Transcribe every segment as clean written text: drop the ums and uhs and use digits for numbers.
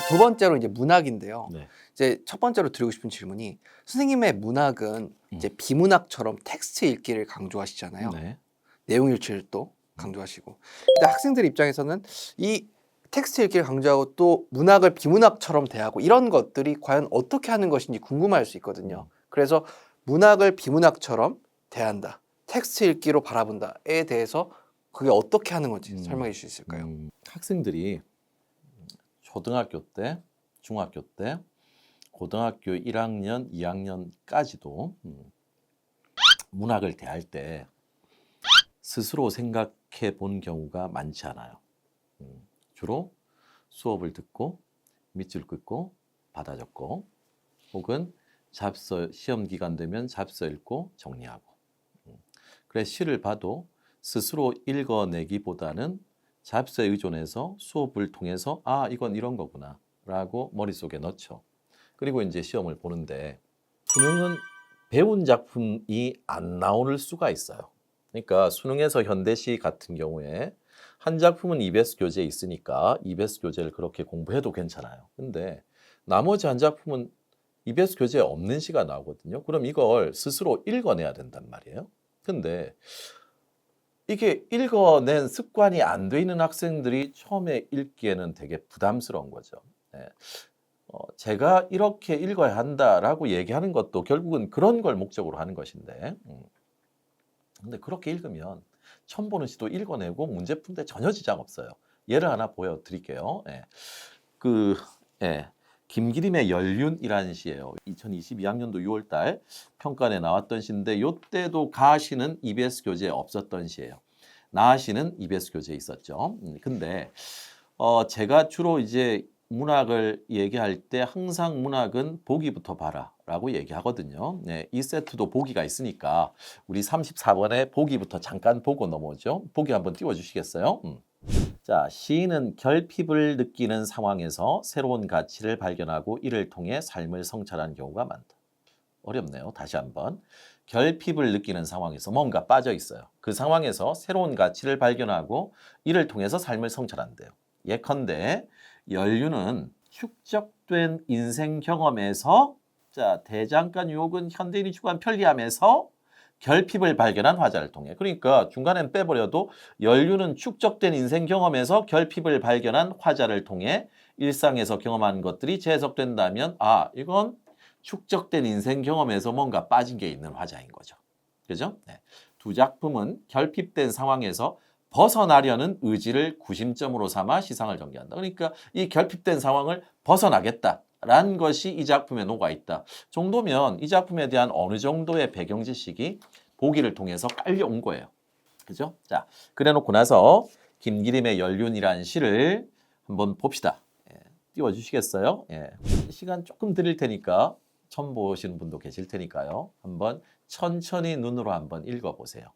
두 번째로 이제 문학인데요. 네. 이제 첫 번째로 드리고 싶은 질문이 선생님의 문학은 이제 비문학처럼 텍스트 읽기를 강조하시잖아요. 네. 내용 일치를 또 강조하시고. 근데 학생들 입장에서는 이 텍스트 읽기를 강조하고 또 문학을 비문학처럼 대하고 이런 것들이 과연 어떻게 하는 것인지 궁금할 수 있거든요. 그래서 문학을 비문학처럼 대한다. 텍스트 읽기로 바라본다에 대해서 그게 어떻게 하는 건지 설명해 주실 수 있을까요? 학생들이 초등학교 때, 중학교 때, 고등학교 1학년, 2학년까지도 문학을 대할 때 스스로 생각해 본 경우가 많지 않아요. 주로 수업을 듣고 밑줄 긋고 받아 적고 혹은 잡서 시험 기간 되면 잡서 읽고 정리하고 그래 시를 봐도 스스로 읽어내기보다는 잡서에 의존해서 수업을 통해서 아 이건 이런 거구나 라고 머릿속에 넣죠. 그리고 이제 시험을 보는데 수능은 배운 작품이 안 나올 수가 있어요. 그러니까 수능에서 현대시 같은 경우에 한 작품은 EBS 교재에 있으니까 EBS 교재를 그렇게 공부해도 괜찮아요. 근데 나머지 한 작품은 EBS 교재에 없는 시가 나오거든요. 그럼 이걸 스스로 읽어내야 된단 말이에요. 근데 이게 읽어낸 습관이 안 돼 있는 학생들이 처음에 읽기에는 되게 부담스러운 거죠. 네. 제가 이렇게 읽어야 한다라고 얘기하는 것도 결국은 그런 걸 목적으로 하는 것인데 근데 그렇게 읽으면 처음 보는 시도 읽어내고 문제 푸는데 전혀 지장 없어요. 예를 하나 보여드릴게요. 예. 예. 김기림의 연륜이라는 시예요. 2022학년도 6월달 평가에 나왔던 시인데 이때도 가시는 EBS 교재에 없었던 시예요. 나시는 EBS 교재에 있었죠. 근데 제가 주로 이제 문학을 얘기할 때 항상 문학은 보기부터 봐라라고 얘기하거든요. 네, 이 세트도 보기가 있으니까 우리 34번에 보기부터 잠깐 보고 넘어오죠. 보기 한번 띄워주시겠어요? 자, 시인은 결핍을 느끼는 상황에서 새로운 가치를 발견하고 이를 통해 삶을 성찰하는 경우가 많다. 어렵네요. 다시 한번. 결핍을 느끼는 상황에서 뭔가 빠져 있어요. 그 상황에서 새로운 가치를 발견하고 이를 통해서 삶을 성찰한대요. 예컨대 연륜은 축적된 인생 경험에서 자, 대장간 유혹은 현대인이 추구한 편리함에서 결핍을 발견한 화자를 통해. 그러니까 중간엔 빼버려도 연륜은 축적된 인생 경험에서 결핍을 발견한 화자를 통해 일상에서 경험한 것들이 재해석된다면 아, 이건 축적된 인생 경험에서 뭔가 빠진 게 있는 화자인 거죠. 그죠? 네. 두 작품은 결핍된 상황에서 벗어나려는 의지를 구심점으로 삼아 시상을 전개한다. 그러니까 이 결핍된 상황을 벗어나겠다라는 것이 이 작품에 녹아있다. 정도면 이 작품에 대한 어느 정도의 배경 지식이 보기를 통해서 깔려온 거예요. 그죠? 자, 그래놓고 나서 김기림의 연륜이라는 시를 한번 봅시다. 예, 띄워주시겠어요? 예. 시간 조금 드릴 테니까 처음 보시는 분도 계실 테니까요. 한번 천천히 눈으로 한번 읽어보세요.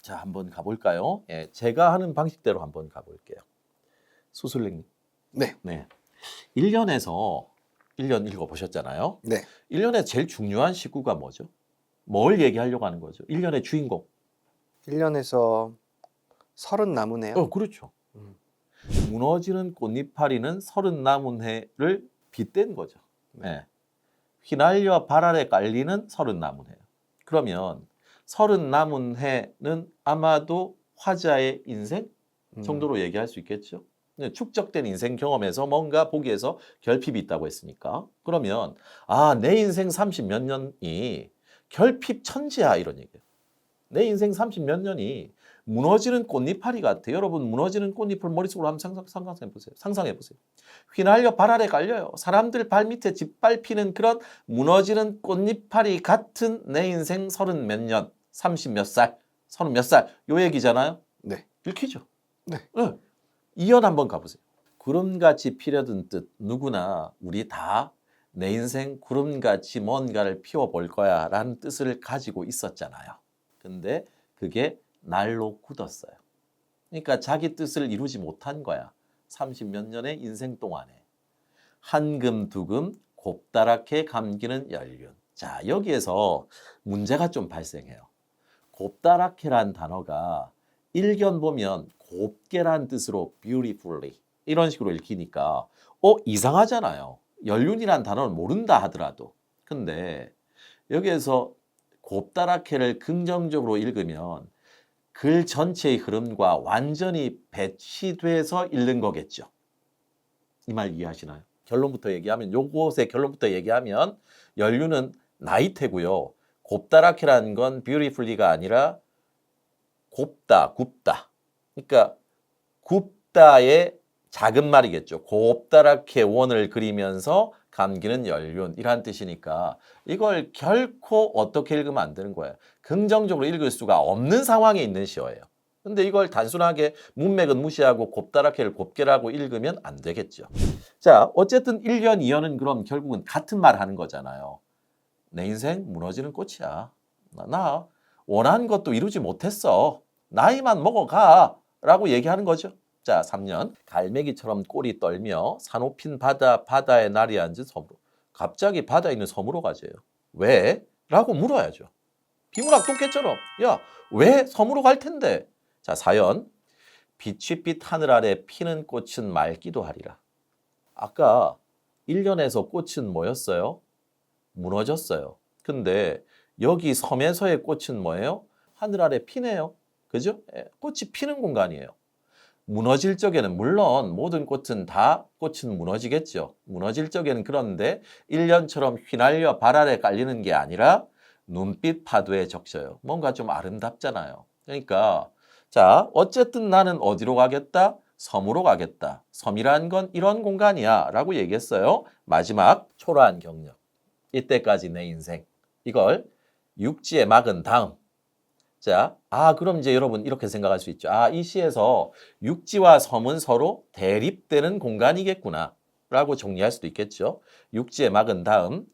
자, 한번 가볼까요? 예, 제가 하는 방식대로 한번 가볼게요. 수술링. 네. 네. 1년에서 1년 읽어보셨잖아요. 네. 1년에 제일 중요한 시구가 뭐죠? 뭘 얘기하려고 하는 거죠? 1년의 주인공. 1년에서 30나무네요. 그렇죠. 음. 무너지는 꽃잎파리는 30나무해를 빗댄 거죠. 네. 휘날려 발 아래 깔리는 30나무해요. 그러면 30나무해는 아마도 화자의 인생 정도로 얘기할 수 있겠죠. 축적된 인생 경험에서 뭔가 보기에서 결핍이 있다고 했으니까. 그러면 아, 내 인생 30 몇 년이 결핍 천지야 이런 얘기예요. 내 인생 30 몇 년이 무너지는 꽃잎파리 같아. 여러분 무너지는 꽃잎을 머릿속으로 한번 상상해 보세요. 상상해 보세요. 휘날려 발 아래 깔려요. 사람들 발 밑에 짓밟히는 그런 무너지는 꽃잎파리 같은 내 인생 30 몇 년, 30 몇 살, 30 몇 살 요 얘기잖아요. 네. 읽히죠? 네. 네. 이연 한번 가보세요. 구름같이 피려든 뜻 누구나 우리 다 내 인생 구름같이 뭔가를 피워볼 거야 라는 뜻을 가지고 있었잖아요. 근데 그게 날로 굳었어요. 그러니까 자기 뜻을 이루지 못한 거야. 30 몇 년의 인생 동안에. 한금 두금 곱다랗게 감기는 연륜. 자, 여기에서 문제가 좀 발생해요. 곱다랗게란 단어가 일견 보면 곱게란 뜻으로 beautifully 이런 식으로 읽히니까 이상하잖아요. 연륜이란 단어는 모른다 하더라도. 근데 여기에서 곱다랗게를 긍정적으로 읽으면 글 전체의 흐름과 완전히 배치돼서 읽는 거겠죠. 이 말 이해하시나요? 결론부터 얘기하면 요것의 결론부터 얘기하면 연륜은 나이테고요. 곱다랗게라는 건 beautifully가 아니라 곱다, 굽다. 그러니까 굽다의 작은 말이겠죠. 곱다랗게 원을 그리면서 감기는 연륜 이란 뜻이니까 이걸 결코 어떻게 읽으면 안 되는 거예요. 긍정적으로 읽을 수가 없는 상황에 있는 시어예요. 근데 이걸 단순하게 문맥은 무시하고 곱다랗게를 곱게라고 읽으면 안 되겠죠. 자, 어쨌든 1년, 2년은 그럼 결국은 같은 말 하는 거잖아요. 내 인생 무너지는 꽃이야. 나 원하는 것도 이루지 못했어. 나이만 먹어가 라고 얘기하는 거죠. 자, 3년. 갈매기처럼 꼬리 떨며 사높인 바다에 날이 앉은 섬으로. 갑자기 바다에 있는 섬으로 가재요. 왜? 라고 물어야죠. 비문학 똑같처럼. 야, 왜 섬으로 갈 텐데? 자, 4연. 빛이 하늘 아래 피는 꽃은 맑기도 하리라. 아까 1년에서 꽃은 뭐였어요? 무너졌어요. 근데 여기 섬에서의 꽃은 뭐예요? 하늘 아래 피네요. 그죠? 꽃이 피는 공간이에요. 무너질 적에는 물론 모든 꽃은 다 꽃은 무너지겠죠. 무너질 적에는 그런데 1년처럼 휘날려 발 아래 깔리는 게 아니라 눈빛 파도에 적셔요. 뭔가 좀 아름답잖아요. 그러니까 자, 어쨌든 나는 어디로 가겠다? 섬으로 가겠다. 섬이란 건 이런 공간이야 라고 얘기했어요. 마지막 초라한 경력. 이때까지 내 인생. 이걸 육지에 막은 다음. 자, 그럼 이제 여러분 이렇게 생각할 수 있죠. 이 시에서 육지와 섬은 서로 대립되는 공간이겠구나 라고 정리할 수도 있겠죠. 육지에 막은 다음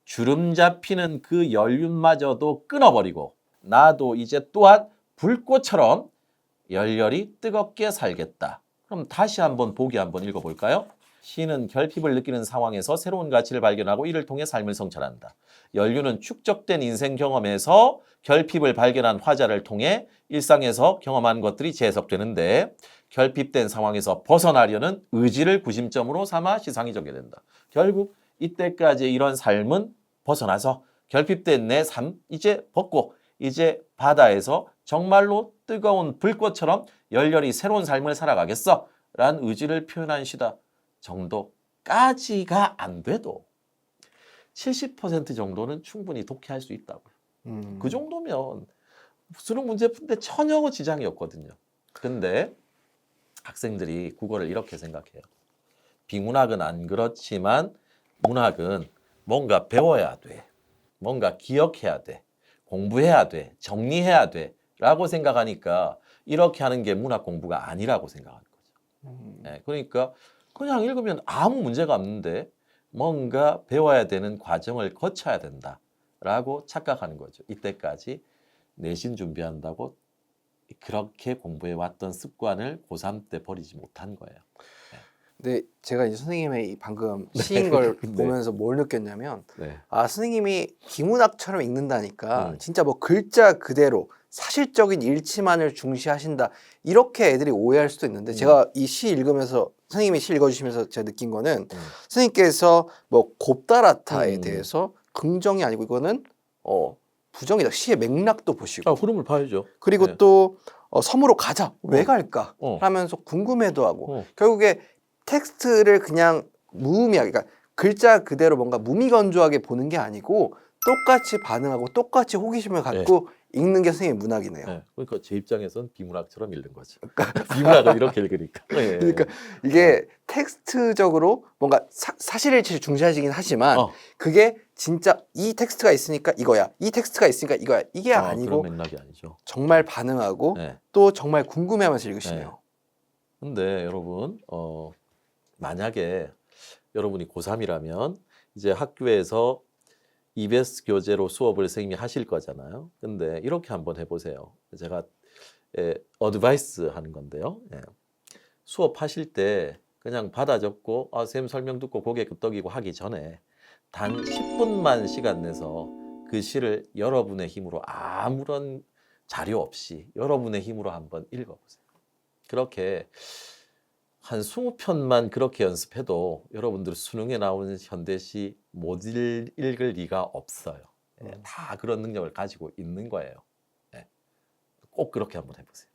주름 잡히는 그 연륜마저도 끊어버리고 나도 이제 또한 불꽃처럼 열렬히 뜨겁게 살겠다. 그럼 다시 한번 보기 한번 읽어볼까요? 시는 결핍을 느끼는 상황에서 새로운 가치를 발견하고 이를 통해 삶을 성찰한다. 연륜은 축적된 인생 경험에서 결핍을 발견한 화자를 통해 일상에서 경험한 것들이 재해석되는데 결핍된 상황에서 벗어나려는 의지를 구심점으로 삼아 시상이 전개된다. 결국 이때까지 이런 삶은 벗어나서 결핍된 내 삶 이제 벗고 이제 바다에서 정말로 뜨거운 불꽃처럼 열렬히 새로운 삶을 살아가겠어 라는 의지를 표현한 시다 정도까지가 안 돼도 70% 정도는 충분히 독해할 수 있다고요. 그 정도면 수능 문제 푼데 전혀 지장이 없거든요. 근데 학생들이 국어를 이렇게 생각해요. 비문학은 안 그렇지만 문학은 뭔가 배워야 돼. 뭔가 기억해야 돼. 공부해야 돼. 정리해야 돼. 라고 생각하니까 이렇게 하는 게 문학 공부가 아니라고 생각하는 거죠. 네, 그러니까 그냥 읽으면 아무 문제가 없는데 뭔가 배워야 되는 과정을 거쳐야 된다라고 착각하는 거죠. 이때까지 내신 준비한다고 그렇게 공부해 왔던 습관을 고3 때 버리지 못한 거예요. 근데 제가 이제 선생님의 이 방금 시인 걸 네. 보면서 뭘 느꼈냐면 네. 선생님이 비문학처럼 읽는다니까 음. 진짜 뭐 글자 그대로 사실적인 일치만을 중시하신다 이렇게 애들이 오해할 수도 있는데 제가 이 시 읽으면서 선생님이 시 읽어주시면서 제가 느낀 거는 선생님께서 뭐 곱다랗다에 대해서 긍정이 아니고 이거는 부정이다. 시의 맥락도 보시고 흐름을 봐야죠. 그리고 네. 또 섬으로 가자. 왜 갈까? 어. 하면서 궁금해도 하고 어. 결국에 텍스트를 그냥 무의미하게 그러니까 글자 그대로 뭔가 무미건조하게 보는 게 아니고 똑같이 반응하고 똑같이 호기심을 갖고 읽는 게 선생님 문학이네요. 네. 그러니까 제 입장에선 비문학처럼 읽는 거죠. 비문학을 이렇게 읽으니까. 예. 그러니까 이게 텍스트적으로 뭔가 사실일치를 중시하시긴 하지만 그게 진짜 이 텍스트가 있으니까 이거야. 이 텍스트가 있으니까 이거야. 이게 그런 아니고 맥락이 아니죠. 정말 반응하고 네. 또 정말 궁금해하면서 읽으시네요. 근데 여러분 만약에 여러분이 고3이라면 이제 학교에서 EBS 교재로 수업을 선생님이 하실 거잖아요. 근데 이렇게 한번 해보세요. 제가 어드바이스 하는 건데요. 수업하실 때 그냥 받아 적고 선생님 설명 듣고 고개 끄덕이고 하기 전에 단 10분만 시간 내서 그 시를 여러분의 힘으로 아무런 자료 없이 여러분의 힘으로 한번 읽어보세요. 그렇게 한 20편만 그렇게 연습해도 여러분들 수능에 나오는 현대시 못 읽을 리가 없어요. 다 그런 능력을 가지고 있는 거예요. 꼭 그렇게 한번 해보세요.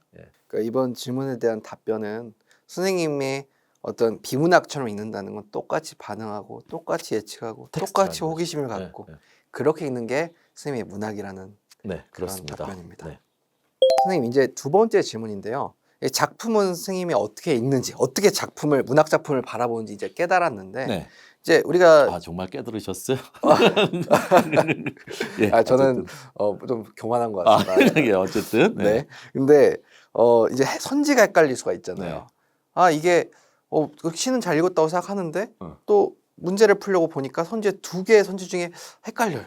그러니까 이번 질문에 대한 답변은 선생님의 어떤 비문학처럼 읽는다는 건 똑같이 반응하고 똑같이 예측하고 똑같이 거죠. 호기심을 갖고 그렇게 읽는 게 선생님의 문학이라는 그런 그렇습니다. 답변입니다. 선생님 이제 두 번째 질문인데요. 이 작품은 선생님이 어떻게 읽는지, 어떻게 작품을 문학 작품을 바라보는지 이제 깨달았는데 이제 우리가 정말 깨달으셨어요? 저는 좀 교만한 것 같습니다. 어쨌든 네. 근데 이제 선지가 헷갈릴 수가 있잖아요. 이게 그 시는 잘 읽었다고 생각하는데 또 문제를 풀려고 보니까 선지 두 개의 선지 중에 헷갈려요.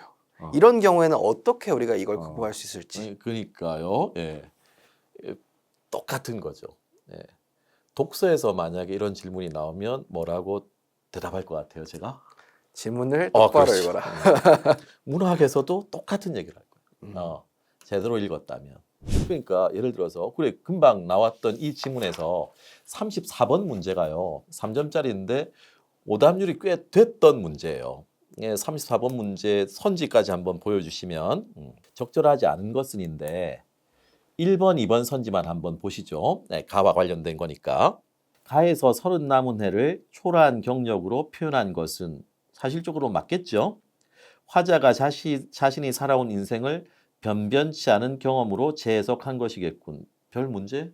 이런 경우에는 어떻게 우리가 이걸 극복할 수 있을지. 그러니까요. 똑같은 거죠. 독서에서 만약에 이런 질문이 나오면 뭐라고 대답할 것 같아요, 제가? 질문을 똑바로 그렇죠. 읽어라. 문학에서도 똑같은 얘기를 할 거예요. 제대로 읽었다면. 그러니까 예를 들어서 그래 금방 나왔던 이 지문에서 34번 문제가요. 3점짜리인데 오답률이 꽤 됐던 문제예요. 34번 문제 선지까지 한번 보여주시면 적절하지 않은 것은인데 1번, 2번 선지만 한번 보시죠. 가와 관련된 거니까. 가에서 서른 남은 해를 초라한 경력으로 표현한 것은 사실적으로 맞겠죠. 화자가 자신이 살아온 인생을 변변치 않은 경험으로 재해석한 것이겠군. 별 문제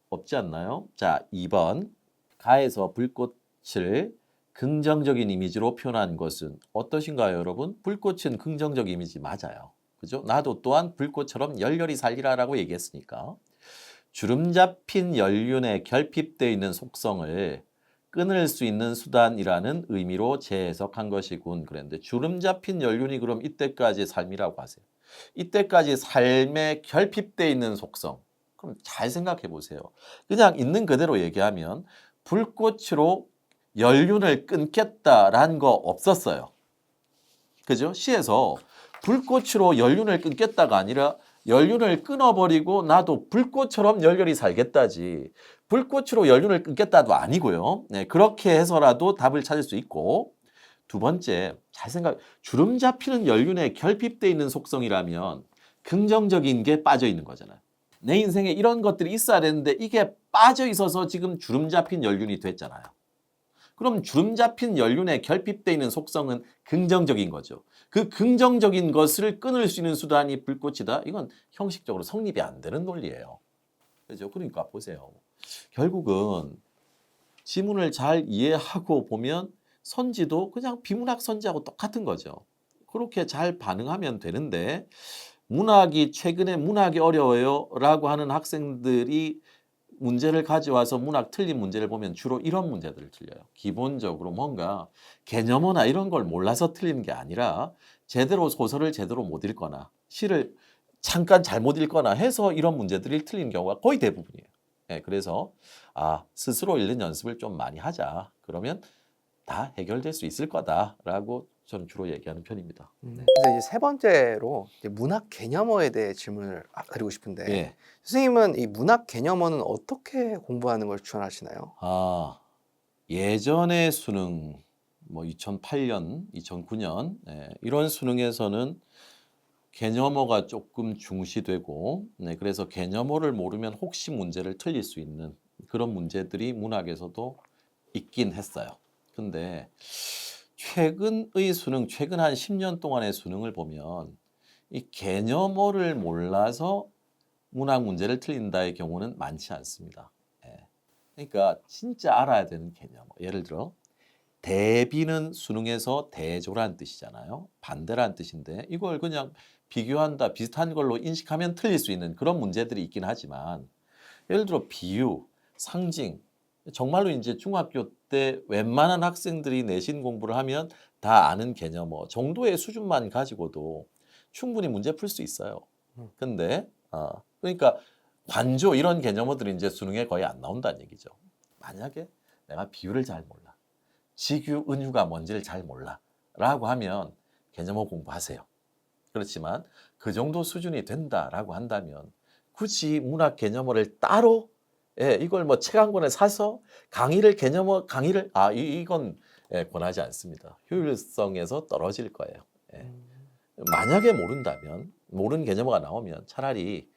없지 않나요? 자, 2번. 가에서 불꽃을 긍정적인 이미지로 표현한 것은 어떠신가요, 여러분? 불꽃은 긍정적 이미지 맞아요. 그죠? 나도 또한 불꽃처럼 열렬히 살리라라고 얘기했으니까. 주름 잡힌 연륜에 결핍되어 있는 속성을 끊을 수 있는 수단이라는 의미로 재해석한 것이군. 그랬는데 주름 잡힌 연륜이 그럼 이때까지의 삶이라고 하세요. 이때까지 삶에 결핍되어 있는 속성. 그럼 잘 생각해 보세요. 그냥 있는 그대로 얘기하면 불꽃으로 연륜을 끊겠다라는 거 없었어요. 그죠? 시에서 불꽃으로 연륜을 끊겠다가 아니라 연륜을 끊어버리고 나도 불꽃처럼 열렬히 살겠다지 불꽃으로 연륜을 끊겠다도 아니고요. 그렇게 해서라도 답을 찾을 수 있고 두 번째, 잘 생각, 주름 잡히는 연륜에 결핍되어 있는 속성이라면 긍정적인 게 빠져 있는 거잖아요. 내 인생에 이런 것들이 있어야 되는데 이게 빠져 있어서 지금 주름 잡힌 연륜이 됐잖아요. 그럼 주름 잡힌 연륜에 결핍되어 있는 속성은 긍정적인 거죠. 그 긍정적인 것을 끊을 수 있는 수단이 불꽃이다. 이건 형식적으로 성립이 안 되는 논리예요. 그죠? 그러니까 보세요. 결국은 지문을 잘 이해하고 보면 선지도 그냥 비문학 선지하고 똑같은 거죠. 그렇게 잘 반응하면 되는데 문학이 최근에 문학이 어려워요 라고 하는 학생들이 문제를 가져와서 문학 틀린 문제를 보면 주로 이런 문제들을 틀려요. 기본적으로 뭔가 개념어나 이런 걸 몰라서 틀리는 게 아니라 제대로 소설을 제대로 못 읽거나 시를 잠깐 잘못 읽거나 해서 이런 문제들이 틀린 경우가 거의 대부분이에요. 그래서 스스로 읽는 연습을 좀 많이 하자. 그러면 다 해결될 수 있을 거다라고 저는 주로 얘기하는 편입니다. 그래서 이제 세 번째로 이제 문학 개념어에 대해 질문을 드리고 싶은데 선생님은 이 문학 개념어는 어떻게 공부하는 걸 추천하시나요? 예전의 수능, 뭐 2008년, 2009년 이런 수능에서는 개념어가 조금 중시되고 그래서 개념어를 모르면 혹시 문제를 틀릴 수 있는 그런 문제들이 문학에서도 있긴 했어요. 근데 최근의 수능, 최근 한 10년 동안의 수능을 보면 이 개념어를 몰라서 문학 문제를 틀린다의 경우는 많지 않습니다. 예. 그러니까 진짜 알아야 되는 개념어. 예를 들어 대비는 수능에서 대조란 뜻이잖아요. 반대란 뜻인데 이걸 그냥 비교한다, 비슷한 걸로 인식하면 틀릴 수 있는 그런 문제들이 있긴 하지만 예를 들어 비유, 상징, 정말로 이제 중학교 때 웬만한 학생들이 내신 공부를 하면 다 아는 개념어 정도의 수준만 가지고도 충분히 문제 풀 수 있어요. 근데 그러니까 관조 이런 개념어들이 이제 수능에 거의 안 나온다는 얘기죠. 만약에 내가 비유를 잘 몰라, 직유, 은유가 뭔지를 잘 몰라 라고 하면 개념어 공부하세요. 그렇지만 그 정도 수준이 된다라고 한다면 굳이 문학 개념어를 따로 이걸 뭐 책 한 권에 사서 강의를 개념어 강의를 이건 권하지 않습니다. 효율성에서 떨어질 거예요. 예. 만약에 모른다면 모르는 개념어가 나오면 차라리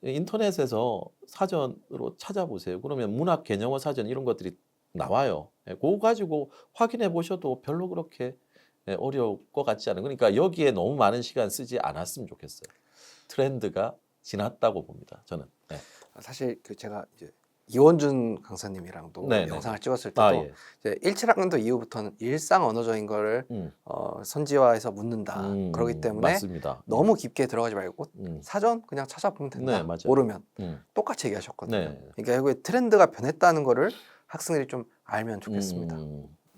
인터넷에서 사전으로 찾아보세요. 그러면 문학 개념어 사전 이런 것들이 나와요. 그거 가지고 확인해 보셔도 별로 그렇게 어려울 것 같지 않은. 그러니까 여기에 너무 많은 시간 쓰지 않았으면 좋겠어요. 트렌드가 지났다고 봅니다. 저는. 네. 사실 그 제가 이제 이원준 강사님이랑도 네네네. 영상을 찍었을 때도 예. 이제 17학년도 이후부터는 일상 언어적인 거를 선지화해서 묻는다. 그렇기 때문에 맞습니다. 너무 깊게 들어가지 말고 음. 사전 그냥 찾아보면 된다. 네, 맞아요. 모르면 음. 똑같이 얘기하셨거든요. 네. 그러니까 결국에 트렌드가 변했다는 거를 학생들이 좀 알면 좋겠습니다.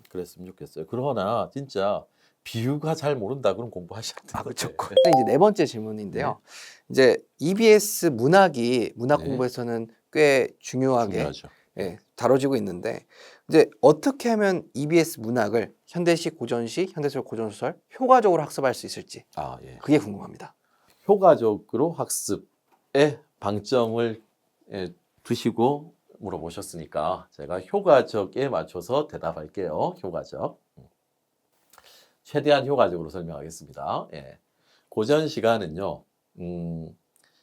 그랬으면 좋겠어요. 그러나 진짜 비유가 잘 모른다 그럼 공부하셔야 돼요. 그렇죠. 이제 네 번째 질문인데요. 이제 EBS 문학이 문학 네. 공부에서는 꽤 중요하게 중요하죠. 다뤄지고 있는데 이제 어떻게 하면 EBS 문학을 현대식, 고전식, 현대소설, 고전소설 효과적으로 학습할 수 있을지 예. 그게 궁금합니다. 효과적으로 학습에 방점을 두시고 물어보셨으니까 제가 효과적에 맞춰서 대답할게요. 효과적. 최대한 효과적으로 설명하겠습니다. 고전 시가는요.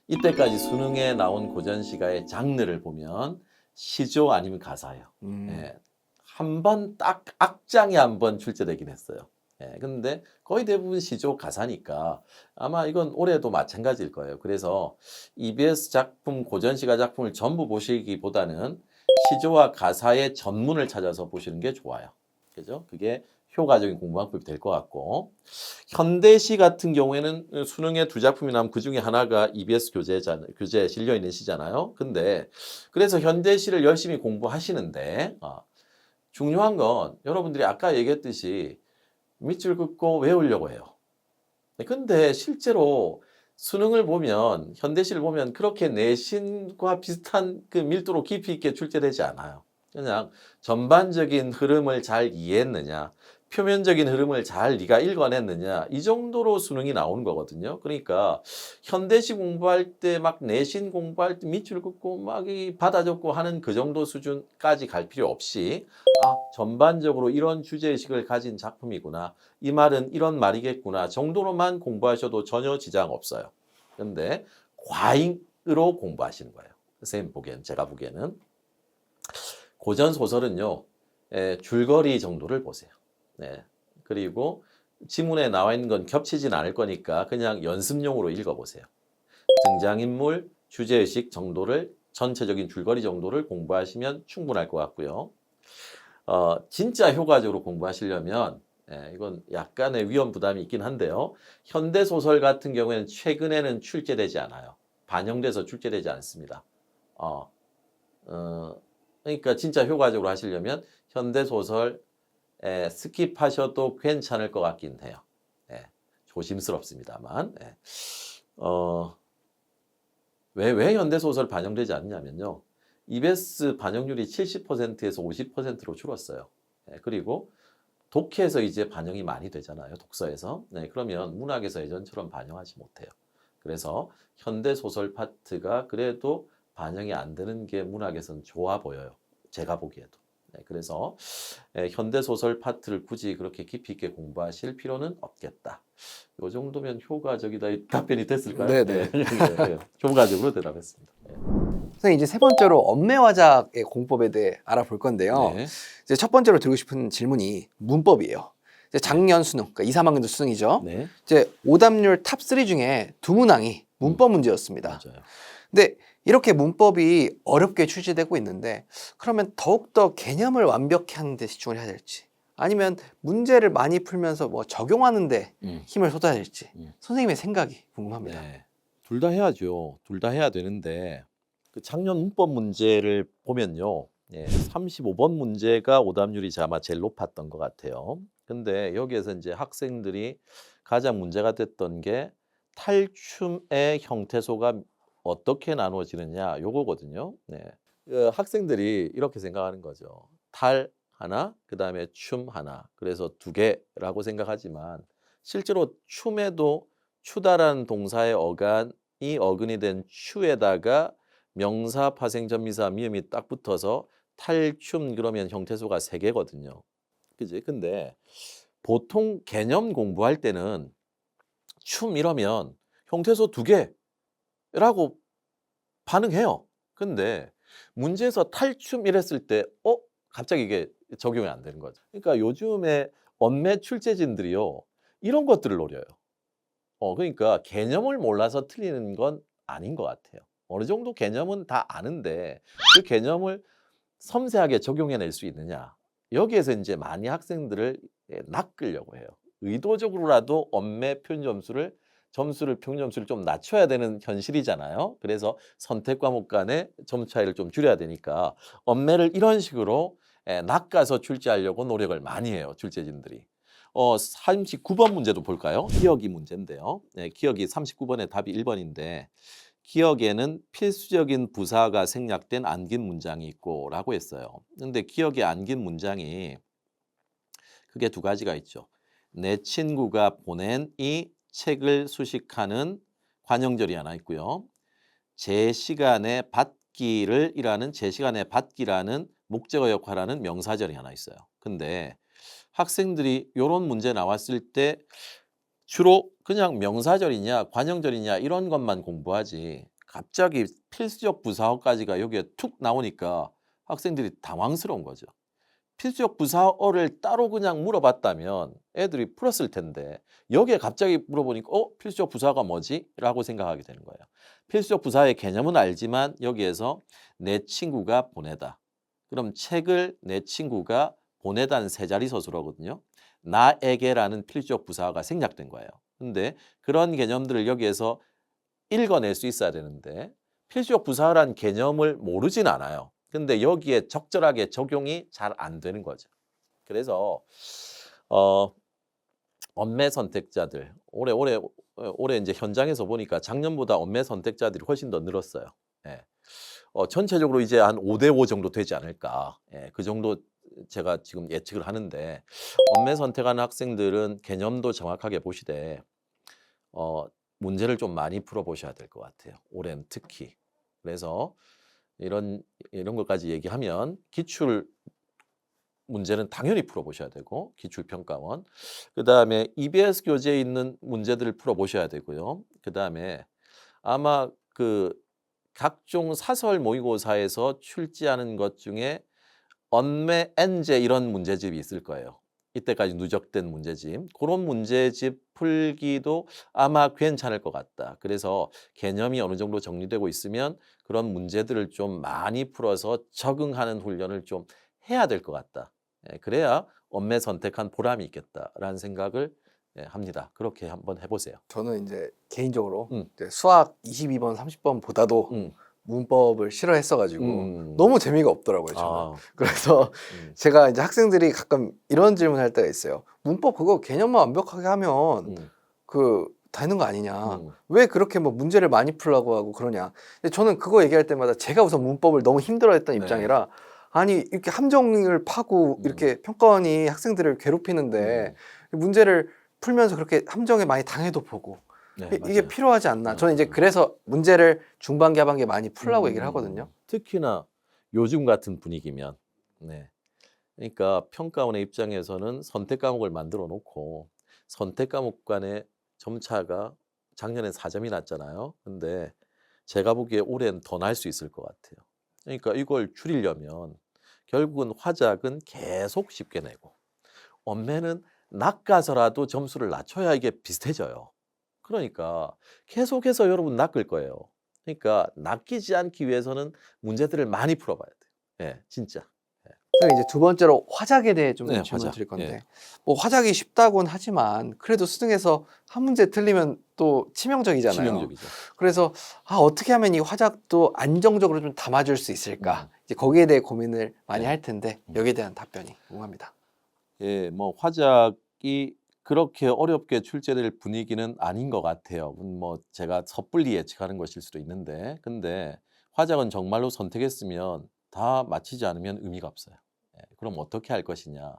이때까지 수능에 나온 고전 시가의 장르를 보면 시조 아니면 가사예요. 한 번 딱 악장이 한 번 출제되긴 했어요. 근데 거의 대부분 시조 가사니까 아마 이건 올해도 마찬가지일 거예요. 그래서 EBS 작품, 고전 시가 작품을 전부 보시기보다는 시조와 가사의 전문을 찾아서 보시는 게 좋아요. 그죠? 그게 효과적인 공부 방법이 될 것 같고, 현대시 같은 경우에는 수능에 두 작품이 나면 그 중에 하나가 EBS 교재에 실려 있는 시잖아요. 근데 그래서 현대시를 열심히 공부하시는데 중요한 건 여러분들이 아까 얘기했듯이 밑줄 긋고 외우려고 해요. 근데 실제로 수능을 보면 현대시를 보면 그렇게 내신과 비슷한 그 밀도로 깊이 있게 출제되지 않아요. 그냥 전반적인 흐름을 잘 이해했느냐, 표면적인 흐름을 잘 네가 읽어냈느냐, 이 정도로 수능이 나오는 거거든요. 그러니까 현대시 공부할 때 막 내신 공부할 때 밑줄 긋고 막 받아 적고 하는 그 정도 수준까지 갈 필요 없이 전반적으로 이런 주제의식을 가진 작품이구나, 이 말은 이런 말이겠구나 정도로만 공부하셔도 전혀 지장 없어요. 그런데 과잉으로 공부하시는 거예요. 선생님 보기에는, 제가 보기에는 고전 소설은요, 줄거리 정도를 보세요. 그리고 지문에 나와 있는 건 겹치진 않을 거니까 그냥 연습용으로 읽어보세요. 등장인물, 주제의식 정도를, 전체적인 줄거리 정도를 공부하시면 충분할 것 같고요. 진짜 효과적으로 공부하시려면 이건 약간의 위험 부담이 있긴 한데요. 현대소설 같은 경우에는 최근에는 출제되지 않아요. 반영돼서 출제되지 않습니다. 그러니까 진짜 효과적으로 하시려면 현대소설 스킵하셔도 괜찮을 것 같긴 해요. 조심스럽습니다만. 왜 현대소설 반영되지 않냐면요. EBS 반영률이 70%에서 50%로 줄었어요. 그리고 독해에서 이제 반영이 많이 되잖아요. 독서에서. 그러면 문학에서 예전처럼 반영하지 못해요. 그래서 현대소설 파트가 그래도 반영이 안 되는 게 문학에서는 좋아 보여요. 제가 보기에도. 그래서 현대소설 파트를 굳이 그렇게 깊이 있게 공부하실 필요는 없겠다. 이 정도면 효과적이다. 답변이 됐을까요? 네네. 효과적으로 대답했습니다. 선생님 이제 세 번째로 엄매화작의 공법에 대해 알아볼 건데요. 네. 이제 첫 번째로 드리고 싶은 질문이 문법이에요. 이제 작년 수능, 그러니까 2, 3학년도 수능이죠. 네, 이제 오답률 탑 3 중에 두 문항이 문법 문제였습니다. 맞아요. 근데 이렇게 문법이 어렵게 출제되고 있는데 그러면 더욱더 개념을 완벽히 하는 데 집중을 해야 될지 아니면 문제를 많이 풀면서 뭐 적용하는 데 힘을 쏟아야 될지 선생님의 생각이 궁금합니다. 네, 둘 다 해야죠. 둘 다 해야 되는데 그 작년 문법 문제를 보면요, 35번 문제가 오답률이 아마 제일 높았던 것 같아요. 근데 여기에서 이제 학생들이 가장 문제가 됐던 게 탈춤의 형태소가 어떻게 나누어지느냐 요거거든요. 네. 학생들이 이렇게 생각하는 거죠. 탈 하나, 그다음에 춤 하나. 그래서 두 개라고 생각하지만 실제로 춤에도 추다라는 동사의 어간이 어근이 된 추에다가 명사, 파생, 전미사, 미음이 딱 붙어서 탈춤 그러면 형태소가 3개거든요. 그지? 근데 보통 개념 공부할 때는 춤 이러면 형태소 2개라고 반응해요. 근데 문제에서 탈춤 이랬을 때 갑자기 이게 적용이 안 되는 거죠. 그러니까 요즘에 언매 출제진들이요, 이런 것들을 노려요. 그러니까 개념을 몰라서 틀리는 건 아닌 것 같아요. 어느 정도 개념은 다 아는데 그 개념을 섬세하게 적용해낼 수 있느냐. 여기에서 이제 많이 학생들을 낚으려고 해요. 의도적으로라도 언매 표현 점수를 평균 점수를 좀 낮춰야 되는 현실이잖아요. 그래서 선택 과목 간의 점 차이를 좀 줄여야 되니까 언매를 이런 식으로 낚아서 출제하려고 노력을 많이 해요, 출제진들이. 39번 문제도 볼까요? 기억이 문제인데요. 네, 기억이 39번의 답이 1번인데 기억에는 필수적인 부사가 생략된 안긴 문장이 있고 라고 했어요. 근데 기억에 안긴 문장이 크게 2가지가 있죠. 내 친구가 보낸 이 책을 수식하는 관형절이 하나 있고요. 제 시간에 받기를 이라는 제 시간에 받기라는 목적어 역할하는 명사절이 하나 있어요. 근데 학생들이 이런 문제 나왔을 때 주로 그냥 명사절이냐 관형절이냐 이런 것만 공부하지 갑자기 필수적 부사어까지가 여기에 툭 나오니까 학생들이 당황스러운 거죠. 필수적 부사어를 따로 그냥 물어봤다면 애들이 풀었을 텐데 여기에 갑자기 물어보니까 필수적 부사어가 뭐지? 라고 생각하게 되는 거예요. 필수적 부사의 개념은 알지만 여기에서 내 친구가 보내다. 그럼 책을 내 친구가 보내다는 3자리 서술어거든요. 나에게라는 필수적 부사어가 생략된 거예요. 근데 그런 개념들을 여기에서 읽어낼 수 있어야 되는데 필수적 부사어란 개념을 모르진 않아요. 근데 여기에 적절하게 적용이 잘 안 되는 거죠. 그래서 언매 선택자들 올해 이제 현장에서 보니까 작년보다 언매 선택자들이 훨씬 더 늘었어요. 예. 전체적으로 이제 한 5대5 정도 되지 않을까. 예, 그 정도 제가 지금 예측을 하는데 언매 선택하는 학생들은 개념도 정확하게 보시되 문제를 좀 많이 풀어보셔야 될 것 같아요. 올해는 특히. 그래서 이런 것까지 얘기하면 기출 문제는 당연히 풀어보셔야 되고 기출평가원, 그다음에 EBS 교재에 있는 문제들을 풀어보셔야 되고요. 그다음에 아마 그 각종 사설 모의고사에서 출제하는 것 중에 언매 엔제 이런 문제집이 있을 거예요. 이때까지 누적된 문제집. 그런 문제집 풀기도 아마 괜찮을 것 같다. 그래서 개념이 어느 정도 정리되고 있으면 그런 문제들을 좀 많이 풀어서 적응하는 훈련을 좀 해야 될 것 같다. 그래야 언매 선택한 보람이 있겠다라는 생각을 합니다. 그렇게 한번 해보세요. 저는 이제 개인적으로 음. 이제 수학 22번, 30번보다도 음. 문법을 싫어했어가지고 음. 너무 재미가 없더라고요, 저는. 아. 그래서 제가 이제 학생들이 가끔 이런 질문을 할 때가 있어요. 문법 그거 개념만 완벽하게 하면 그 되는 거 아니냐? 왜 그렇게 뭐 문제를 많이 풀라고 하고 그러냐? 근데 저는 그거 얘기할 때마다 제가 우선 문법을 너무 힘들어했던 네. 입장이라 아니 이렇게 함정을 파고 이렇게 평가원이 학생들을 괴롭히는데 문제를 풀면서 그렇게 함정에 많이 당해도 보고 네, 이게 맞아요. 필요하지 않나? 저는 이제 그래서 문제를 중반기 하반기에 많이 풀라고 얘기를 음. 하거든요. 특히나 요즘 같은 분위기면. 네. 그러니까 평가원의 입장에서는 선택 과목을 만들어 놓고 선택 과목 간의 점차가 작년엔 4점이 났잖아요. 근데 제가 보기에 올해는 더 날 수 있을 것 같아요. 그러니까 이걸 줄이려면 결국은 화작은 계속 쉽게 내고 언매는 낚아서라도 점수를 낮춰야 이게 비슷해져요. 그러니까 계속해서 여러분 낚을 거예요. 그러니까 낚이지 않기 위해서는 문제들을 많이 풀어봐야 돼요. 예, 진짜. 선생님 이제 두 번째로 화작에 대해 좀 네, 질문 화작. 드릴 건데 예. 뭐 화작이 쉽다고는 하지만 그래도 수능에서 한 문제 틀리면 또 치명적이잖아요. 치명적이죠. 그래서 어떻게 하면 이 화작도 안정적으로 좀 담아줄 수 있을까? 이제 거기에 대해 고민을 많이 네. 할 텐데 여기에 대한 답변이 궁금합니다. 예, 뭐 화작이 그렇게 어렵게 출제될 분위기는 아닌 것 같아요. 뭐 제가 섣불리 예측하는 것일 수도 있는데, 근데 화작은 정말로 선택했으면 다 맞히지 않으면 의미가 없어요. 예, 그럼 어떻게 할 것이냐?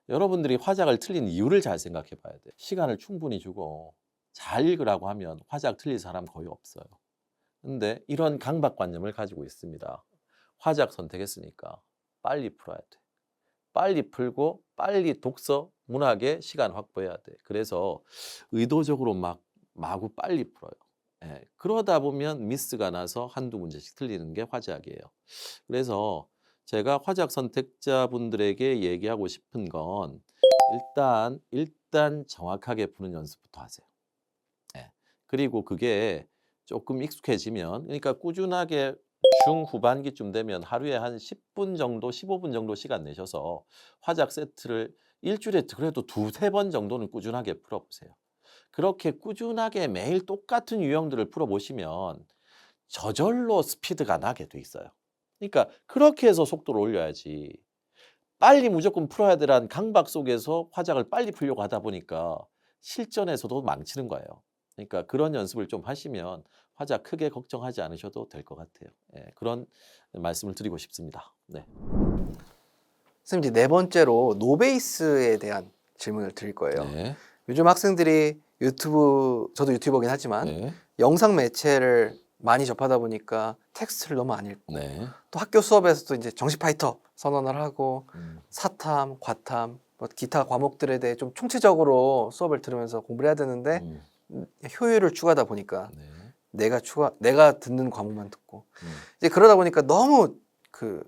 여러분들이 화작을 틀린 이유를 잘 생각해 봐야 돼요. 시간을 충분히 주고 잘 읽으라고 하면 화작 틀릴 사람 거의 없어요. 근데 이런 강박관념을 가지고 있습니다. 화작 선택했으니까 빨리 풀어야 돼. 빨리 풀고 빨리 독서, 문학에 시간 확보해야 돼. 그래서 의도적으로 막 마구 빨리 풀어요. 예, 그러다 보면 미스가 나서 한두 문제씩 틀리는 게 화작이에요. 그래서 제가 화작 선택자분들에게 얘기하고 싶은 건 일단 정확하게 푸는 연습부터 하세요. 예. 그리고 그게 조금 익숙해지면, 그러니까 꾸준하게 중후반기쯤 되면 하루에 한 10분 정도, 15분 정도 시간 내셔서 화작 세트를 일주일에 그래도 두세 번 정도는 꾸준하게 풀어보세요. 그렇게 꾸준하게 매일 똑같은 유형들을 풀어보시면 저절로 스피드가 나게 돼 있어요. 그러니까 그렇게 해서 속도를 올려야지. 빨리 무조건 풀어야 되라는 강박 속에서 화작을 빨리 풀려고 하다 보니까 실전에서도 망치는 거예요. 그러니까 그런 연습을 좀 하시면 화작 크게 걱정하지 않으셔도 될 것 같아요. 예, 그런 말씀을 드리고 싶습니다. 네. 선생님 이제 네 번째로 노베이스에 대한 질문을 드릴 거예요. 네. 요즘 학생들이 유튜브, 저도 유튜버긴 하지만 네. 영상 매체를 많이 접하다 보니까 텍스트를 너무 안 읽고 네. 또 학교 수업에서도 이제 정시 파이터 선언을 하고 음. 사탐, 과탐, 뭐 기타 과목들에 대해 좀 총체적으로 수업을 들으면서 공부를 해야 되는데 효율을 추구하다 보니까 네. 내가 듣는 과목만 듣고 음. 이제 그러다 보니까 너무 그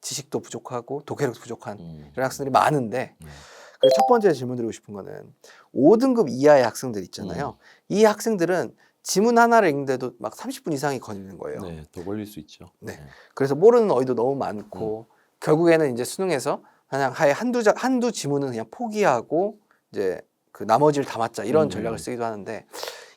지식도 부족하고 독해력도 부족한 이런 학생들이 많은데 그래서 첫 번째 질문 드리고 싶은 거는 5등급 이하의 학생들 있잖아요. 이 학생들은 지문 하나를 읽는데도 막 30분 이상이 걸리는 거예요. 네, 더 걸릴 수 있죠. 네. 그래서 모르는 어휘도 너무 많고 결국에는 이제 수능에서 그냥 하에 한두 지문은 그냥 포기하고 이제 그 나머지를 다 맞자 이런 전략을 쓰기도 하는데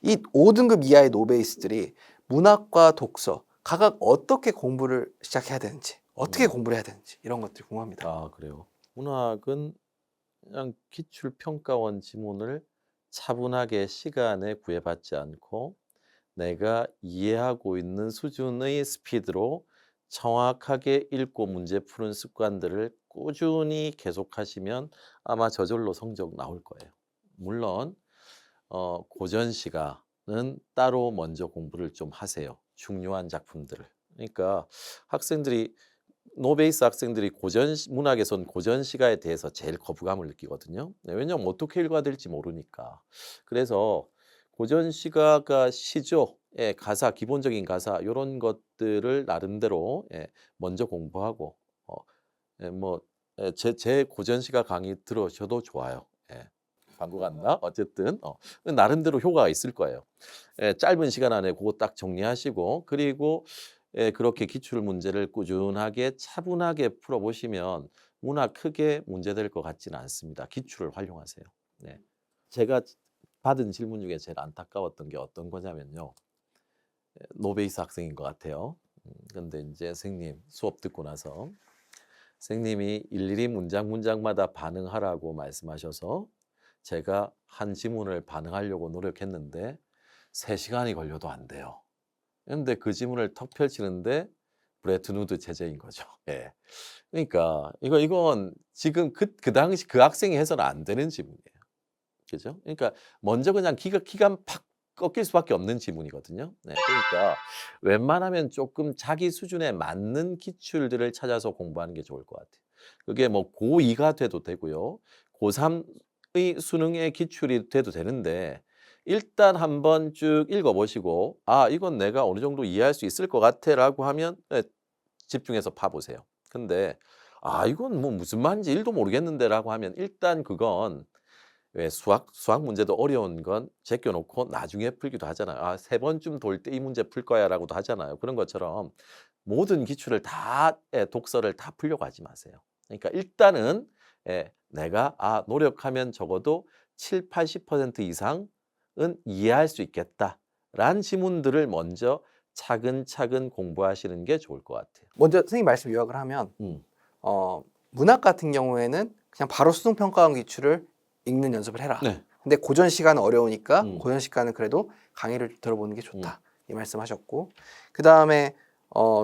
이 5등급 이하의 노베이스들이 문학과 독서 각각 어떻게 공부를 시작해야 되는지 어떻게 공부를 해야 되는지 이런 것들이 궁금합니다. 아, 그래요. 문학은 그냥 기출평가원 지문을 차분하게 시간에 구애받지 않고 내가 이해하고 있는 수준의 스피드로 정확하게 읽고 문제 푸는 습관들을 꾸준히 계속하시면 아마 저절로 성적 나올 거예요. 물론 고전 시가는 따로 먼저 공부를 좀 하세요. 중요한 작품들을. 그러니까 학생들이 노베이스 학생들이 문학에선 고전 시가에 대해서 제일 거부감을 느끼거든요. 네, 왜냐하면 어떻게 읽어야 될지 모르니까. 그래서 고전 시가가 시조, 예, 가사, 기본적인 가사 이런 것들을 나름대로 먼저 공부하고 예, 뭐 제 고전 시가 강의 들으셔도 좋아요. 예. 광고 같나? 어쨌든 나름대로 효과가 있을 거예요. 예, 짧은 시간 안에 그거 딱 정리하시고 그리고 그렇게 기출 문제를 꾸준하게 차분하게 풀어보시면 문학 크게 문제될 것 같지는 않습니다. 기출을 활용하세요. 네. 제가 받은 질문 중에 제일 안타까웠던 게 어떤 거냐면요. 노베이스 학생인 것 같아요. 근데 이제 선생님 수업 듣고 나서 선생님이 일일이 문장마다 반응하라고 말씀하셔서 제가 한 지문을 반응하려고 노력했는데 3시간이 걸려도 안 돼요. 근데 그 지문을 턱 펼치는데 브레트 누드 체제인 거죠. 예. 그러니까 이건 지금 그 당시 그 학생이 해서는 안 되는 지문이에요. 그죠? 그러니까 먼저 그냥 기가 팍 꺾일 수밖에 없는 지문이거든요. 네. 그러니까 웬만하면 조금 자기 수준에 맞는 기출들을 찾아서 공부하는 게 좋을 것 같아요. 그게 뭐 고2가 돼도 되고요. 고3의 수능의 기출이 돼도 되는데 일단 한번 쭉 읽어보시고 아 이건 내가 어느 정도 이해할 수 있을 것 같아라고 하면 집중해서 파보세요. 근데 아 이건 뭐 무슨 말인지 1도 모르겠는데라고 하면 일단 그건 왜 수학 문제도 어려운 건 제껴놓고 나중에 풀기도 하잖아요. 아, 3번쯤 돌 때 이 문제 풀 거야라고도 하잖아요. 그런 것처럼 모든 기출을 다 독서를 다 풀려고 하지 마세요. 그러니까 일단은 내가 노력하면 적어도 7, 80% 이상은 이해할 수 있겠다라는 지문들을 먼저 차근차근 공부하시는 게 좋을 것 같아요. 먼저 선생님 말씀 요약을 하면 음. 문학 같은 경우에는 그냥 바로 수능 평가원 기출을 읽는 연습을 해라. 네. 근데 고전 시간은 어려우니까 음. 고전 시간은 그래도 강의를 들어보는 게 좋다. 이 말씀하셨고, 그 다음에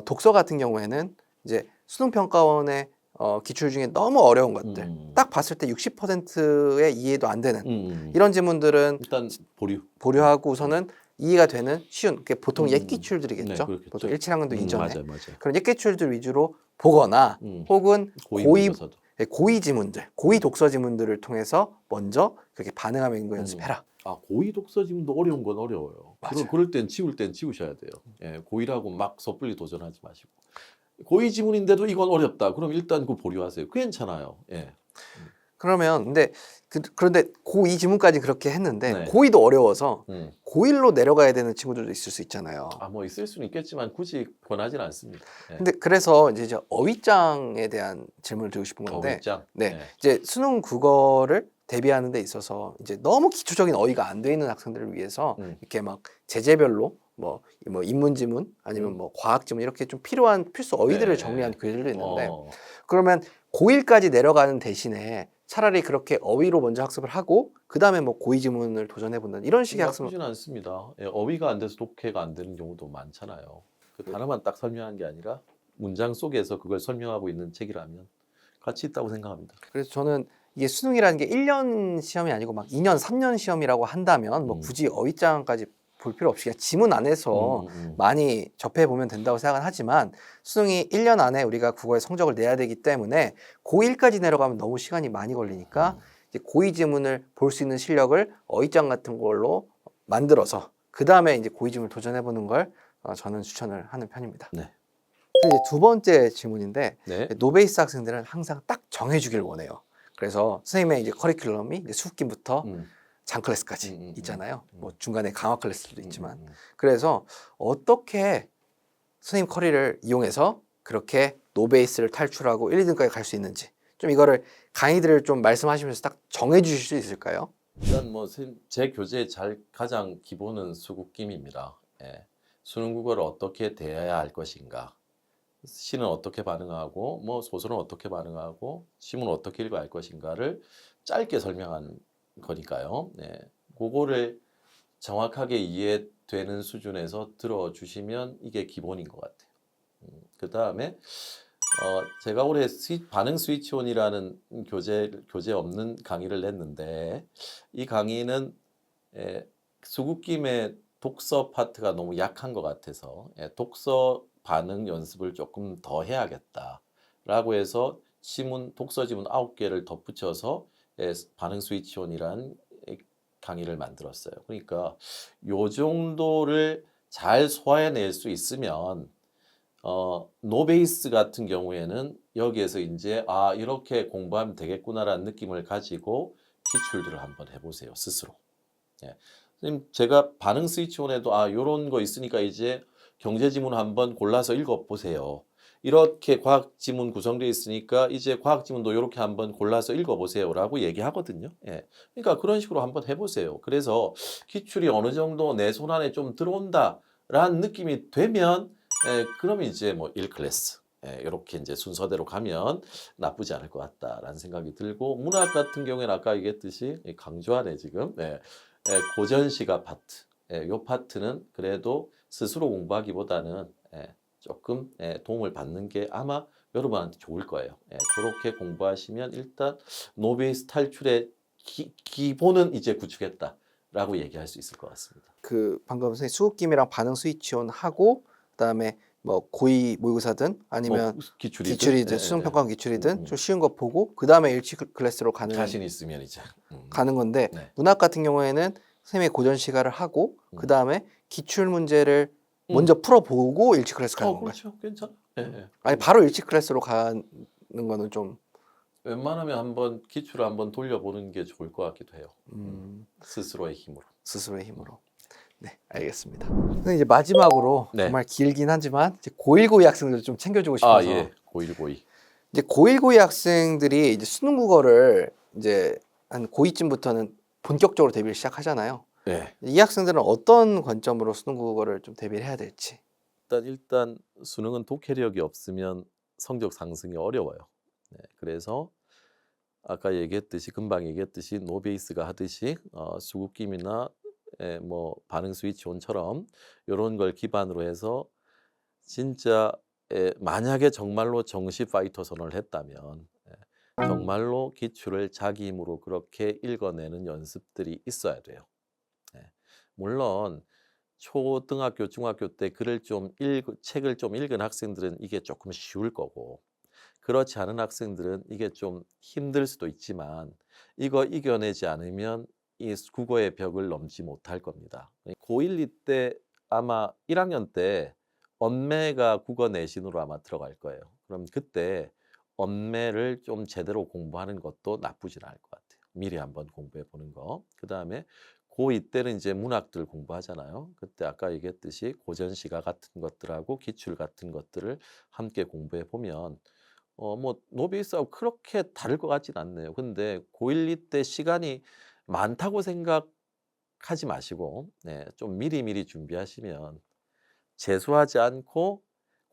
독서 같은 경우에는 이제 수능 평가원의 기출 중에 너무 어려운 것들, 딱 봤을 때 60%의 이해도 안 되는 이런 지문들은 일단 보류하고 우선은 이해가 되는 쉬운, 보통 옛 네, 기출들이겠죠. 그렇겠죠. 보통 1, 7학년도 이전에 맞아요. 그런 옛 기출들 위주로 보거나 혹은 고의 모의고사도. 고의 지문들, 고의 독서 지문들을 통해서 먼저 그렇게 반응하면 있는 거 연습해라. 고의 독서 지문도 어려운 건 어려워요. 맞아요. 그럴 땐 지울 땐 지우셔야 돼요. 고의라고 막 섣불리 도전하지 마시고. 고의 지문인데도 이건 어렵다. 그럼 일단 그 보류하세요. 괜찮아요. 그러면 근데 그런데 고2 지문까지 그렇게 했는데 네. 고2도 어려워서 음. 고1로 내려가야 되는 친구들도 있을 수 있잖아요. 뭐 있을 수는 있겠지만 굳이 권하지는 않습니다. 근데 그래서 이제 어휘장에 대한 질문을 드리고 싶은 건데, 어휘장. 이제 수능 국어를 대비하는 데 있어서 이제 너무 기초적인 어휘가 안 돼 있는 학생들을 위해서 이렇게 막 제재별로 뭐 인문 지문 아니면 뭐 과학 지문 이렇게 좀 필요한 필수 어휘들을 정리한 교재들도 있는데, 그러면 고1까지 내려가는 대신에 차라리 그렇게 어휘로 먼저 학습을 하고 그 다음에 뭐 고의 지문을 도전해 본다는 이런 식의 학습은 나쁘진 않습니다. 어휘가 안 돼서 독해가 안 되는 경우도 많잖아요. 그 단어만 딱 설명한 게 아니라 문장 속에서 그걸 설명하고 있는 책이라면 가치 있다고 생각합니다. 그래서 저는 이게 수능이라는 게 1년 시험이 아니고 막 2년, 3년 시험이라고 한다면 뭐 굳이 어휘장까지 볼 필요 없이 그냥 지문 안에서 많이 접해보면 된다고 생각은 하지만 수능이 1년 안에 우리가 국어의 성적을 내야 되기 때문에 고1까지 내려가면 너무 시간이 많이 걸리니까 이제 고의 지문을 볼 수 있는 실력을 어휘장 같은 걸로 만들어서 그 다음에 이제 고의 지문을 도전해보는 걸 저는 추천을 하는 편입니다. 네. 이제 두 번째 질문인데 네. 노베이스 학생들은 항상 딱 정해주길 원해요. 그래서 선생님의 이제 커리큘럼이 이제 수급김부터 장 클래스까지 있잖아요. 뭐 중간에 강화 클래스도 있지만 그래서 어떻게 선생님 커리를 이용해서 그렇게 노베이스를 탈출하고 1, 2등까지 갈 수 있는지 좀 이거를 강의들을 좀 말씀하시면서 딱 정해주실 수 있을까요? 일단 뭐 제 교재의 가장 기본은 수국김입니다. 수능 국어를 어떻게 대해야 할 것인가, 시는 어떻게 반응하고 뭐 소설은 어떻게 반응하고 시문은 어떻게 읽어야 할 것인가를 짧게 설명한 거니까요. 그거를 정확하게 이해되는 수준에서 들어주시면 이게 기본인 것 같아요. 그 다음에 제가 올해 반응 스위치온이라는 교재 없는 강의를 냈는데 이 강의는 수국김의 독서 파트가 너무 약한 것 같아서 독서 반응 연습을 조금 더 해야겠다라고 해서 독서 지문 9개를 덧붙여서 반응 스위치온이라는 강의를 만들었어요. 그러니까 요 정도를 잘 소화해낼 수 있으면 노베이스 같은 경우에는 여기에서 이제 이렇게 공부하면 되겠구나라는 느낌을 가지고 기출들을 한번 해보세요, 스스로. 선생님, 제가 반응 스위치온에도 이런 거 있으니까 이제 경제 지문 한번 골라서 읽어보세요. 이렇게 과학 지문 구성되어 있으니까 이제 과학 지문도 이렇게 한번 골라서 읽어보세요라고 얘기하거든요. 그러니까 그런 식으로 한번 해보세요. 그래서 기출이 어느 정도 내 손 안에 좀 들어온다라는 느낌이 되면 그러면 이제 뭐 1클래스 이렇게 이제 순서대로 가면 나쁘지 않을 것 같다라는 생각이 들고, 문학 같은 경우에는 아까 얘기했듯이 강조하네 지금 고전시가 파트, 요 파트는 그래도 스스로 공부하기보다는 조금 도움을 받는 게 아마 여러분한테 좋을 거예요. 그렇게 공부하시면 일단 노베이스 탈출의 기본은 이제 구축했다라고 얘기할 수 있을 것 같습니다. 그 방금 선생님 수급김이랑 반응 스위치온 하고 그다음에 뭐 고의 모의고사든 아니면 기출이든 수능평가원 기출이든 좀 쉬운 거 보고 그 다음에 일치 클래스로 가는 자신 있으면 이제 가는 건데 문학 같은 경우에는 선생님의 고전 시가를 하고 그 다음에 기출 문제를 먼저 풀어보고 일치 클래스 가는 건가요? 그렇죠, 괜찮아. 아니 바로 일치 클래스로 가는 거는 좀 웬만하면 한번 기출을 한번 돌려보는 게 좋을 것 같기도 해요. 스스로의 힘으로. 스스로의 힘으로. 네, 알겠습니다. 근데 이제 마지막으로 네. 정말 길긴 하지만 이제 고1, 고2 학생들 좀 챙겨주고 싶어서 아 예, 고1, 고2. 이제 고1, 고2 학생들이 이제 수능 국어를 이제 한 고2쯤부터는 본격적으로 대비를 시작하잖아요. 네. 이 학생들은 어떤 관점으로 수능 국어를 좀 대비를 해야 될지. 일단 수능은 독해력이 없으면 성적 상승이 어려워요. 네, 그래서 아까 얘기했듯이 금방 얘기했듯이 노베이스가 하듯이 수국김이나 뭐 반응 스위치온처럼 이런 걸 기반으로 해서 진짜 만약에 정말로 정시 파이터 선언을 했다면 정말로 기출을 자기 힘으로 그렇게 읽어내는 연습들이 있어야 돼요. 예. 물론 초등학교, 중학교 때 책을 좀 읽은 학생들은 이게 조금 쉬울 거고 그렇지 않은 학생들은 이게 좀 힘들 수도 있지만 이거 이겨내지 않으면 이 국어의 벽을 넘지 못할 겁니다. 고1, 2 때 아마 1학년 때 언매가 국어 내신으로 아마 들어갈 거예요. 그럼 그때 언매를 좀 제대로 공부하는 것도 나쁘진 않을 것 같아요. 미리 한번 공부해 보는 거. 그다음에 고2 때는 이제 문학들 공부하잖아요. 그때 아까 얘기했듯이 고전시가 같은 것들하고 기출 같은 것들을 함께 공부해 보면 뭐 노베이스하고 그렇게 다를 것 같진 않네요. 근데 고1, 2 때 시간이 많다고 생각하지 마시고 좀 미리미리 준비하시면 재수하지 않고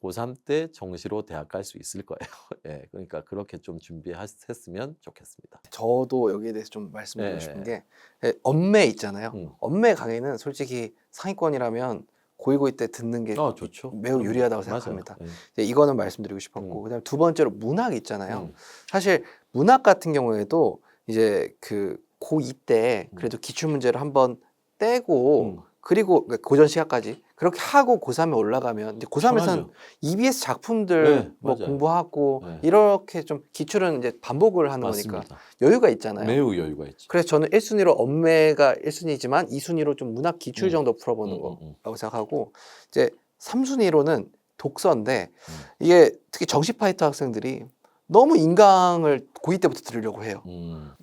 고3 때 정시로 대학 갈 수 있을 거예요. 예, 그러니까 그렇게 좀 준비했으면 좋겠습니다. 저도 여기에 대해서 좀 말씀드리고 싶은 예. 게 언매 있잖아요. 음. 언매 강의는 솔직히 상위권이라면 고1, 고2 때 듣는 게 좋죠. 매우 그럼요. 유리하다고 맞아요. 생각합니다. 예. 이제 이거는 말씀드리고 싶었고 그다음에 두 번째로 문학 있잖아요. 음. 사실 문학 같은 경우에도 이제 그 고2 때 그래도 기출 문제를 한번 떼고 그리고 고전 시간까지 그렇게 하고 고3에 올라가면 이제 고3에서는 편하죠. EBS 작품들 네, 뭐 맞아요. 공부하고 네. 이렇게 좀 기출은 이제 반복을 하는 거니까 맞습니다. 여유가 있잖아요. 매우 여유가 있죠. 그래서 저는 1순위로 언매가 1순위지만 2순위로 좀 문학 기출 정도 풀어보는 음. 거라고 생각하고 이제 3순위로는 독서인데 음. 이게 특히 정시 파이터 학생들이 너무 인강을 고2 때부터 들으려고 해요.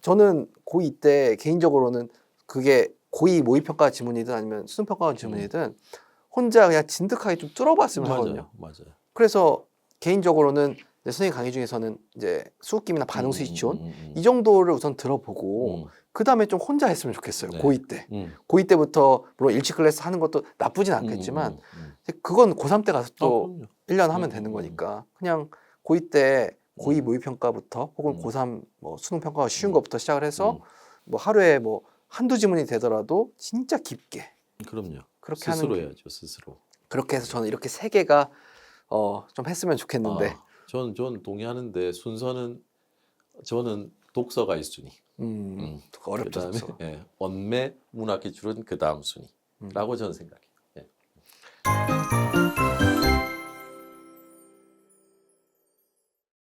저는 고2 때 개인적으로는 그게 고2 모의평가 지문이든 아니면 수능평가 지문이든 혼자 그냥 진득하게 좀 뚫어봤으면 하거든요. 맞아요. 그래서 개인적으로는 이제 선생님 강의 중에서는 이제 수급김이나 반응 스위치온 이 음. 정도를 우선 들어보고 그 다음에 좀 혼자 했으면 좋겠어요. 네. 고2 때. 음. 고2 때부터 물론 일치 클래스 하는 것도 나쁘진 않겠지만 그건 고3 때 가서 또 그럼요. 1년 하면 되는 거니까 그냥 고2 때 고2 모의평가부터 혹은 고3 뭐 수능평가가 쉬운 것부터 시작을 해서 뭐 하루에 뭐 한두 지문이 되더라도 진짜 깊게 그럼요. 그렇게 스스로 하는 해야죠. 스스로. 그렇게 해서 저는 이렇게 세 개가 좀 했으면 좋겠는데 저는 동의하는데 순서는 저는 독서가 1순위. 어렵죠. 그다음에 독서. 언매 문학 기출은 그 다음 순위라고 저는 생각해요.